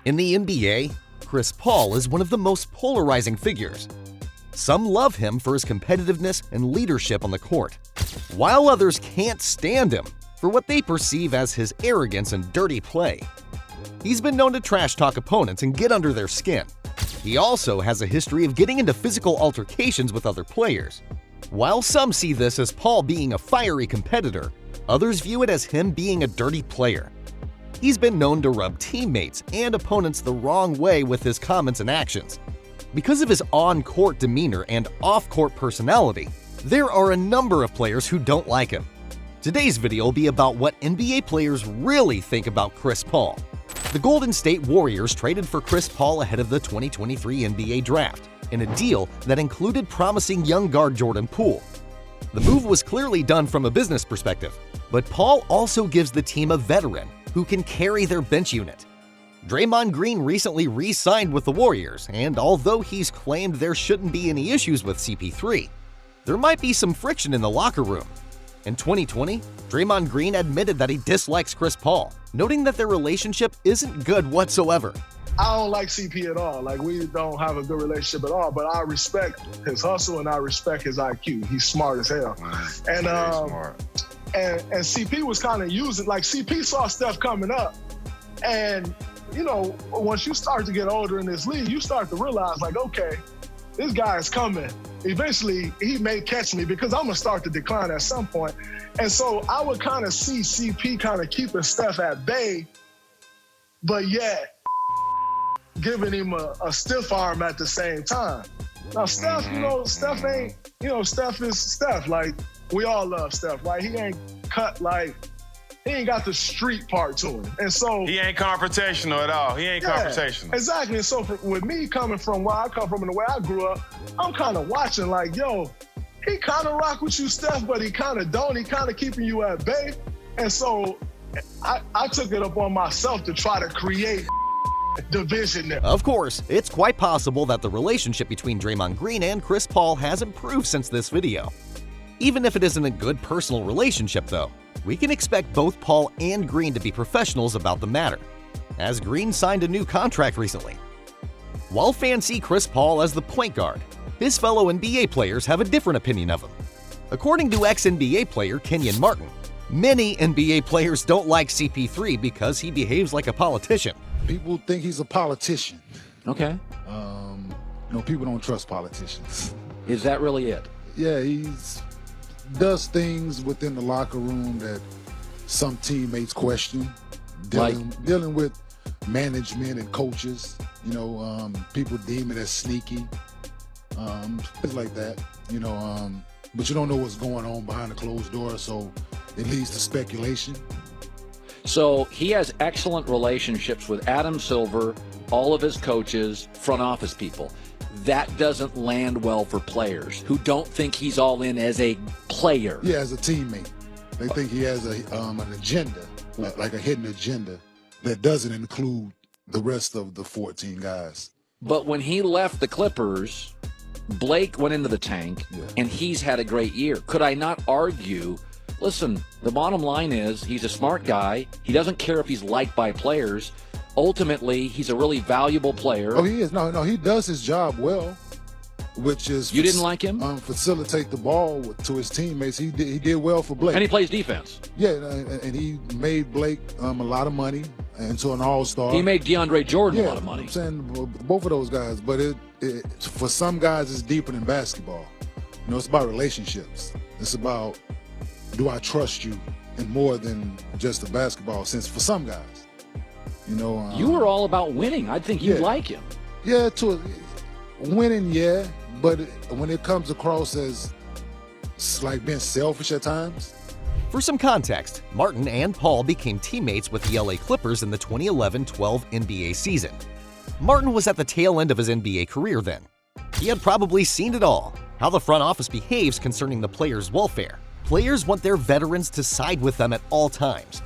In the NBA, Chris Paul is one of the most polarizing figures. Some love him for his competitiveness and leadership on the court, while others can't stand him for what they perceive as his arrogance and dirty play. He's been known to trash talk opponents and get under their skin. He also has a history of getting into physical altercations with other players. While some see this as Paul being a fiery competitor, others view it as him being a dirty player. He's been known to rub teammates and opponents the wrong way with his comments and actions. Because of his on-court demeanor and off-court personality, there are a number of players who don't like him. Today's video will be about what NBA players really think about Chris Paul. The Golden State Warriors traded for Chris Paul ahead of the 2023 NBA Draft in a deal that included promising young guard Jordan Poole. The move was clearly done from a business perspective, but Paul also gives the team a veteran who can carry their bench unit. Draymond Green recently re-signed with the Warriors, and although he's claimed there shouldn't be any issues with CP3, there might be some friction in the locker room. In 2020, Draymond Green admitted that he dislikes Chris Paul, noting that their relationship isn't good whatsoever. I don't like CP at all. Like, we don't have a good relationship at all, but I respect his hustle and I respect his IQ. He's smart as hell. And CP was kind of using, like, CP saw stuff coming up. And, you know, once you start to get older in this league, you start to realize, like, okay, this guy is coming. Eventually, he may catch me because I'm going to start to decline at some point. And so I would kind of see CP kind of keeping Steph at bay, but yet giving him a stiff arm at the same time. Now, Steph, you know, Steph ain't, you know, Steph is Steph. Like, we all love Steph, right? He ain't cut like, he ain't got the street part to him. And so he ain't confrontational at all. He ain't confrontational. Exactly. And so with me coming from where I come from and the way I grew up, I'm kind of watching like, yo, he kind of rock with you, Steph, but he kind of don't. He kind of keeping you at bay. And so I took it upon myself to try to create division there. Of course, it's quite possible that the relationship between Draymond Green and Chris Paul has improved since this video. Even if it isn't a good personal relationship, though, we can expect both Paul and Green to be professionals about the matter, as Green signed a new contract recently. While fans see Chris Paul as the point guard, his fellow NBA players have a different opinion of him. According to ex-NBA player Kenyon Martin, many NBA players don't like CP3 because he behaves like a politician. People think he's a politician. Okay. You know, people don't trust politicians. Is that really it? Yeah, he's does things within the locker room that some teammates question. Dealing with management and coaches, you know, people deem it as sneaky, things like that, you know, but you don't know what's going on behind the closed door, so it leads to speculation. So he has excellent relationships with Adam Silver, all of his coaches, front office people. That doesn't land well for players who don't think he's all in as a player. Yeah, as a teammate. They think he has an agenda, like a hidden agenda that doesn't include the rest of the 14 guys. But when he left the Clippers, Blake went into the tank, and he's had a great year. Could I not argue, listen, the bottom line is he's a smart guy. He doesn't care if he's liked by players. Ultimately, he's a really valuable player. Oh, he is. No, he does his job well, which is... You didn't like him? Facilitate the ball to his teammates. He did well for Blake. And he plays defense. Yeah, and he made Blake a lot of money into an all-star. He made DeAndre Jordan a lot of money. I'm saying both of those guys, but for some guys, it's deeper than basketball. You know, it's about relationships. It's about, do I trust you in more than just a basketball sense for some guys. You know, you were all about winning. I think you like him. Yeah, winning, yeah. But when it comes across as like being selfish at times. For some context, Martin and Paul became teammates with the LA Clippers in the 2011-12 NBA season. Martin was at the tail end of his NBA career then. He had probably seen it all, how the front office behaves concerning the players' welfare. Players want their veterans to side with them at all times.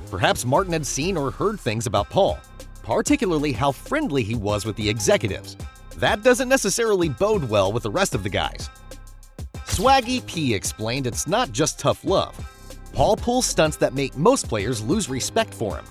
Perhaps Martin had seen or heard things about Paul, particularly how friendly he was with the executives. That doesn't necessarily bode well with the rest of the guys. Swaggy P explained it's not just tough love. Paul pulls stunts that make most players lose respect for him.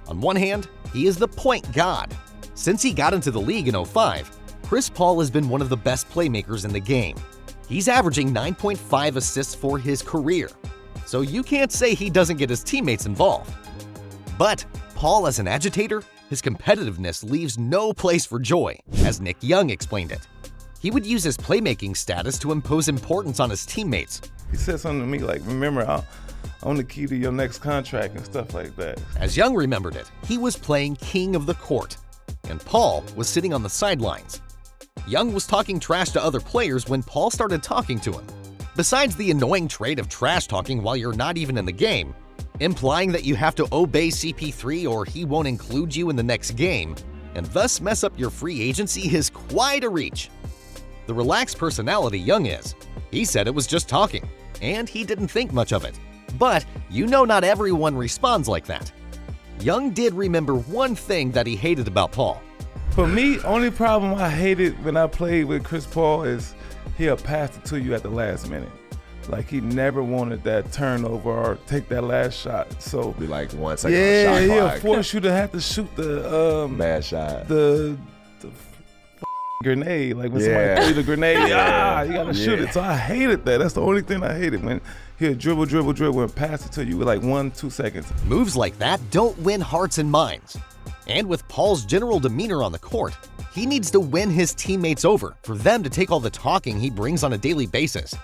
On one hand, He is the point god. Since he got into the league in 2005, Chris Paul has been one of the best playmakers in the game. He's averaging 9.5 assists for his career, so you can't say he doesn't get his teammates involved. But Paul as an agitator, his competitiveness leaves no place for joy, as Nick Young explained it. He would use his playmaking status to impose importance on his teammates. He said something to me like, remember, I'm the key to your next contract and stuff like that. As Young remembered it, he was playing king of the court, and Paul was sitting on the sidelines. Young was talking trash to other players when Paul started talking to him. Besides the annoying trait of trash talking while you're not even in the game, implying that you have to obey CP3 or he won't include you in the next game, and thus mess up your free agency is quite a reach. The relaxed personality Young is, he said it was just talking, and he didn't think much of it. But you know not everyone responds like that. Young did remember one thing that he hated about Paul. For me, only problem I hated when I played with Chris Paul is he'll pass it to you at the last minute. Like he never wanted that turnover or take that last shot. So be like 1 second yeah, on shot he'll clock. force you to have to shoot the bad shot. The grenade. Like when somebody threw the grenade, you gotta shoot it. So I hated that. That's the only thing I hated, when he'll dribble and pass it to you with like 1-2 seconds. Moves like that don't win hearts and minds. And with Paul's general demeanor on the court, he needs to win his teammates over for them to take all the talking he brings on a daily basis.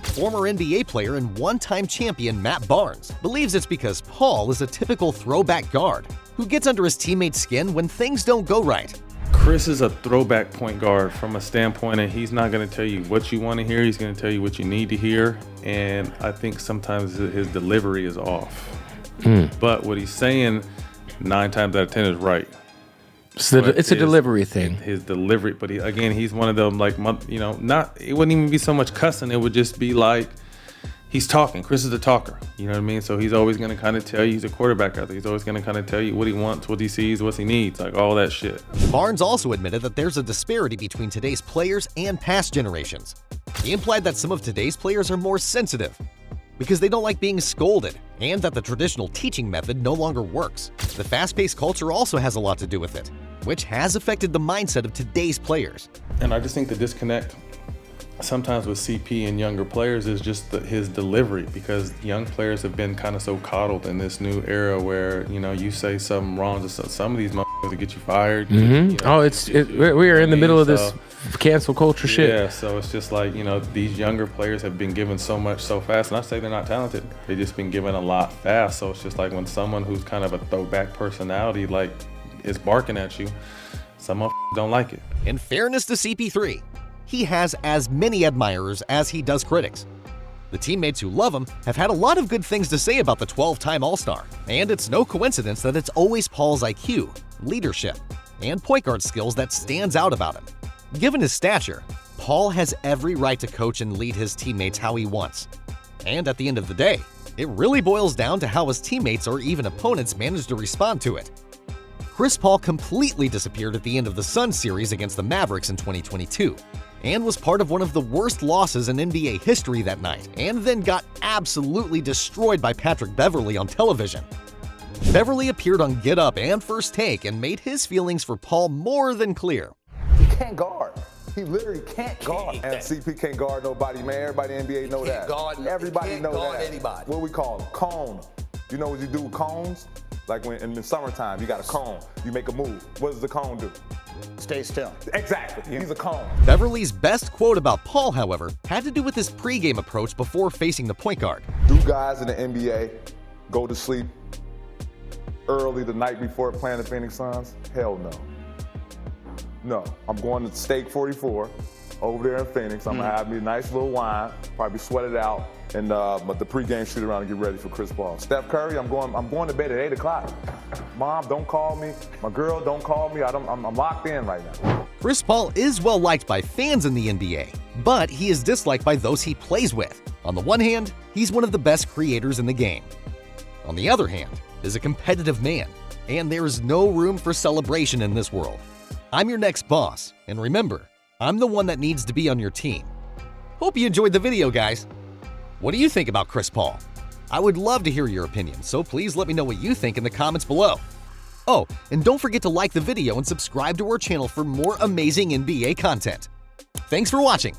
Former NBA player and one-time champion Matt Barnes believes it's because Paul is a typical throwback guard who gets under his teammates' skin when things don't go right. Chris is a throwback point guard from a standpoint that he's not going to tell you what you want to hear. He's going to tell you what you need to hear. And I think sometimes his delivery is off. But what he's saying 9 times out of 10 is right. It's a delivery thing. His delivery, but he's one of them, like, it wouldn't even be so much cussing. It would just be like, he's talking. Chris is a talker. You know what I mean? So he's always going to kind of tell you, he's a quarterback out there. He's always going to kind of tell you what he wants, what he sees, what he needs, like all that shit. Barnes also admitted that there's a disparity between today's players and past generations. He implied that some of today's players are more sensitive because they don't like being scolded, and that the traditional teaching method no longer works. The fast-paced culture also has a lot to do with it, which has affected the mindset of today's players. And I just think the disconnect sometimes with CP and younger players is just his delivery, because young players have been kind of so coddled in this new era where, you say something wrong to some of these motherfuckers to get you fired. We are in the middle of this cancel culture shit. Yeah, so it's just like, these younger players have been given so much so fast. And I say they're not talented. They've just been given a lot fast. So it's just like when someone who's kind of a throwback personality, like, is barking at you, some motherfuckers don't like it. In fairness to CP3, he has as many admirers as he does critics. The teammates who love him have had a lot of good things to say about the 12-time All-Star, and it's no coincidence that it's always Paul's IQ, leadership, and point guard skills that stands out about him. Given his stature, Paul has every right to coach and lead his teammates how he wants. And at the end of the day, it really boils down to how his teammates or even opponents manage to respond to it. Chris Paul completely disappeared at the end of the Suns series against the Mavericks in 2022, and was part of one of the worst losses in NBA history that night, and then got absolutely destroyed by Patrick Beverley on television. Beverley appeared on Get Up and First Take and made his feelings for Paul more than clear. He can't guard. He literally can't guard. And CP can't guard nobody, man. Everybody in the NBA know that. Everybody know that. Anybody. What we call them? Cone. You know what you do with cones? Like when in the summertime, you got a cone. You make a move. What does the cone do? Stay still. Exactly. He's a cone. Beverley's best quote about Paul, however, had to do with his pregame approach before facing the point guard. Do guys in the NBA go to sleep early the night before playing the Phoenix Suns? Hell no. No. I'm going to Steak 44 over there in Phoenix. I'm going to have me a nice little wine, probably sweat it out, and but the pregame shoot around and get ready for Chris Paul. Steph Curry, I'm going to bed at 8 o'clock. Mom, don't call me. My girl, don't call me. I'm locked in right now. Chris Paul is well liked by fans in the NBA, but he is disliked by those he plays with. On the one hand, he's one of the best creators in the game. On the other hand, is a competitive man, and there is no room for celebration in this world. I'm your next boss, and remember, I'm the one that needs to be on your team. Hope you enjoyed the video, guys. What do you think about Chris Paul? I would love to hear your opinion, so please let me know what you think in the comments below. Oh, and don't forget to like the video and subscribe to our channel for more amazing NBA content. Thanks for watching.